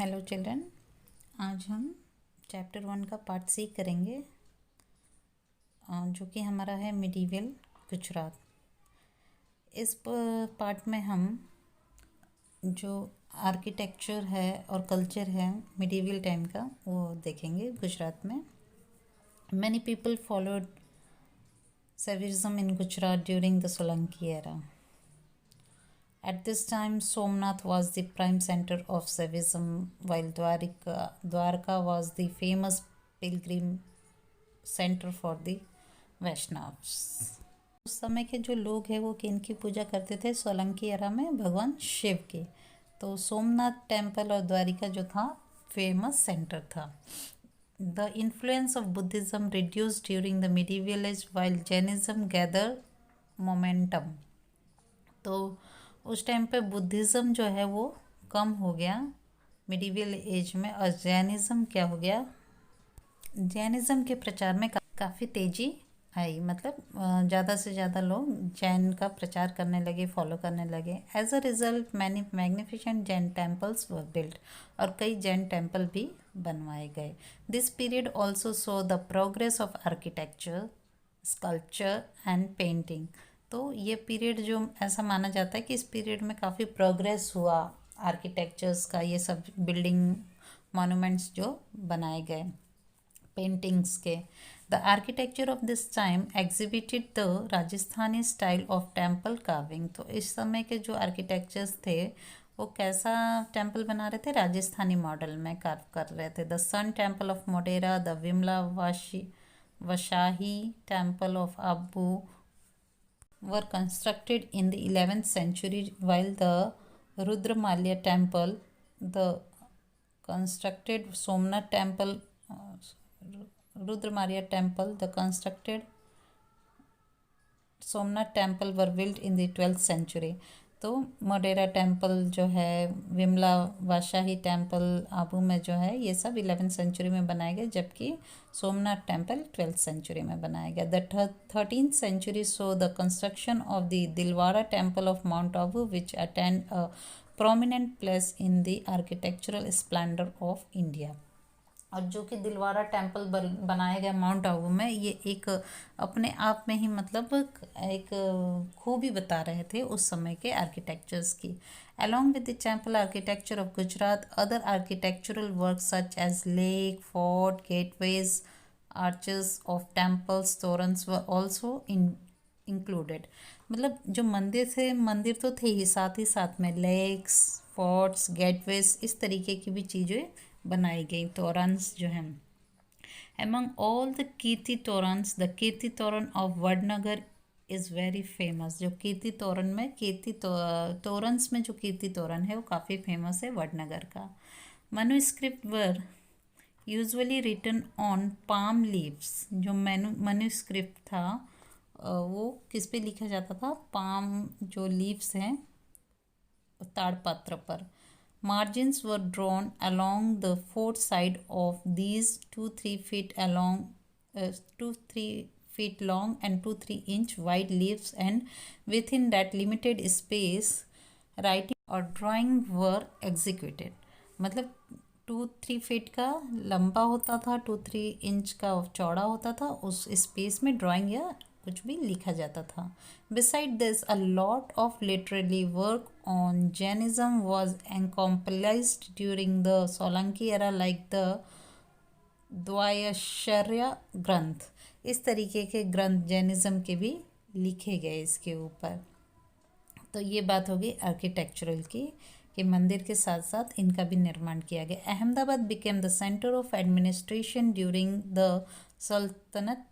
Hello children, आज हम chapter 1 का पार्ट सी करेंगे, जो कि हमारा है मिडीवल गुजरात। इस पार्ट में हम जो आर्किटेक्चर है और कल्चर है मिडीवल टाइम का वो देखेंगे गुजरात में। Many people followed सेविज्म in Gujarat during the Solanki era. At this time, Somnath was the prime center of Saivism, while Dwarka was the famous pilgrim center for the Vaishnavas. उस समय के जो लोग हैं वो किनकी पूजा करते थे सोलंकी एरा में? भगवान शिव की। तो सोमनाथ टेम्पल और द्वारिका जो था फेमस सेंटर था। The influence of Buddhism reduced during the medieval age while Jainism gathered momentum. तो उस टाइम पे बुद्धिज़्म जो है वो कम हो गया मिडीवल एज में, और जैनिज़्म क्या हो गया? जैनिज़्म के प्रचार में काफ़ी तेज़ी आई। मतलब ज़्यादा से ज़्यादा लोग जैन का प्रचार करने लगे, फॉलो करने लगे। As a result many magnificent Jain temples were built, और कई जैन टेम्पल भी बनवाए गए। This period also saw the progress of architecture, sculpture and painting. तो ये पीरियड जो ऐसा माना जाता है कि इस पीरियड में काफ़ी प्रोग्रेस हुआ आर्किटेक्चर्स का, ये सब बिल्डिंग मॉन्यूमेंट्स जो बनाए गए, पेंटिंग्स के। The architecture of this time exhibited the Rajasthani style of temple carving. तो इस समय के जो आर्किटेक्चर्स थे वो कैसा टेम्पल बना रहे थे? राजस्थानी मॉडल में कार्व कर रहे थे। The sun temple of Modhera, the Vimala Vasahi temple of Abu were constructed in the 11th century, while the Rudramalya temple, the constructed Somnath temple, Rudramalya temple, the constructed Somnath temple were built in the 12th century. तो Modhera temple जो है, Vimla वाशाही temple Abu में जो है, ये सब 11th century में बनाए गए, जबकि सोमनाथ टेम्पल 12th सेंचुरी में बनाया गया। The 13th century so the construction of the Dilwara temple of Mount Abu which attend a prominent place in the architectural splendour of India. और जो कि दिलवाड़ा टेम्पल बनाया गया माउंट आबू में, ये एक अपने आप में ही मतलब एक खूबी बता रहे थे उस समय के आर्किटेक्चर्स की। Along with the temple architecture of Gujarat, other architectural work such as lake, fort, gateways, arches of temples, torans were also included. मतलब जो मंदिर थे, मंदिर तो थे ही साथ में लेक्स, फोर्ट्स, गेटवेज, इस तरीके की भी चीज़ें बनाई गई, तोरन्स जो हैं। Among all the Kirti torans, the Kirti Toran of Vadnagar is very famous. जो कीर्ति तोरण में तोरन्स में जो कीर्ति तोरण है वो काफ़ी फेमस है वडनगर का। Manuscript were usually written on palm leaves. जो मनुस्क्रिप्ट था वो किस पे लिखा जाता था? पाम जो लीव्स हैं, ताड़पत्र पर। Margins were drawn along the fourth side of these 2-3 feet along, 2-3 feet long and 2-3 inch wide leaves, and within that limited space, writing और drawing were executed। मतलब 2-3 फीट का लंबा होता था, 2-3 इंच का चौड़ा होता था, उस स्पेस में ड्राइंग या कुछ भी लिखा जाता था। Beside this, a lot of literary work on Jainism was accomplished during the Solanki era, like the द्वयाश्चर्य ग्रंथ। इस तरीके के ग्रंथ जैनिज़्म के भी लिखे गए इसके ऊपर। तो ये बात होगी आर्किटेक्चरल की, कि मंदिर के साथ साथ इनका भी निर्माण किया गया। Ahmedabad became the centre of administration during the sultanate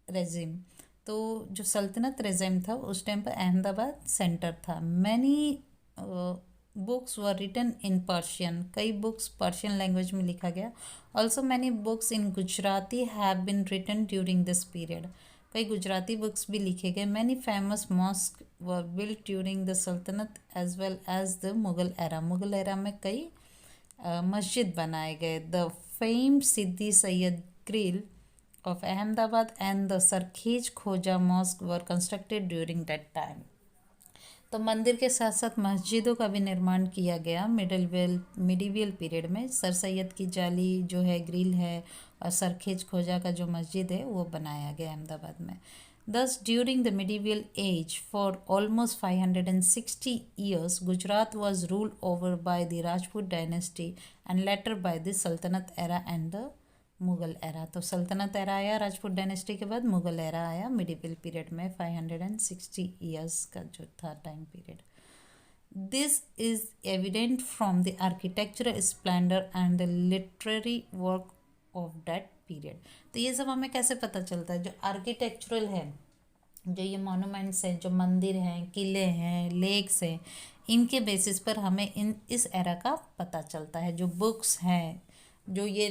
regime. तो जो सल्तनत रेजिम था उस टाइम पर अहमदाबाद सेंटर था। Many books were written in Persian. कई बुक्स पर्शियन लैंग्वेज में लिखा गया। Also many books in Gujarati have been written during this period. कई गुजराती बुक्स भी लिखे गए। Many famous mosque were built during the sultanate as well as the Mughal era. Mughal era में कई मस्जिद बनाए गए। The fame Siddi Syed grill of Ahmedabad and the Sarkhej Khoja Mosque were constructed during that time. तो मंदिर के साथ साथ मस्जिदों का भी निर्माण किया गया मिडीवियल पीरियड में। सर सैयद की जाली जो है, ग्रिल है, और सरखेज खोजा का जो मस्जिद है वो बनाया गया अहमदाबाद में। Thus, during the medieval age, for almost 560 years, Gujarat was ruled over by the Rajput dynasty and later by the Sultanate era and the Mughal era. तो सल्तनत एरा आया राजपूत डायनेस्टी के बाद, मुग़ल एरा आया मिडिवल पीरियड में 560 ईयर्स का जो था time period. This is evident from the architectural Splendor and the literary work of that period. तो ये सब हमें कैसे पता चलता है? जो आर्किटेक्चरल है, जो ये मॉन्यूमेंट्स हैं, जो मंदिर हैं, किले हैं, लेक्स हैं, इनके बेसिस पर हमें इस एरा का पता चलता है। जो बुक्स हैं, जो ये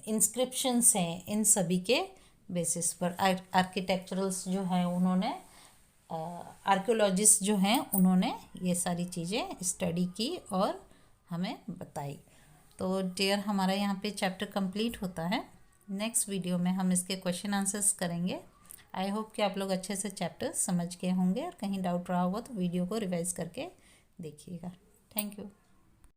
इंस्क्रिप्शंस हैं, इन सभी के बेसिस पर आर्किटेक्चरल्स जो हैं उन्होंने, आर्कियोलॉजिस्ट जो हैं उन्होंने ये सारी चीज़ें स्टडी की और हमें बताई। तो डियर, हमारा यहाँ पे चैप्टर कंप्लीट होता है। नेक्स्ट वीडियो में हम इसके क्वेश्चन आंसर्स करेंगे। आई होप कि आप लोग अच्छे से चैप्टर समझ गए होंगे, और कहीं डाउट रहा होगा तो वीडियो को रिवाइज करके देखिएगा। Thank you.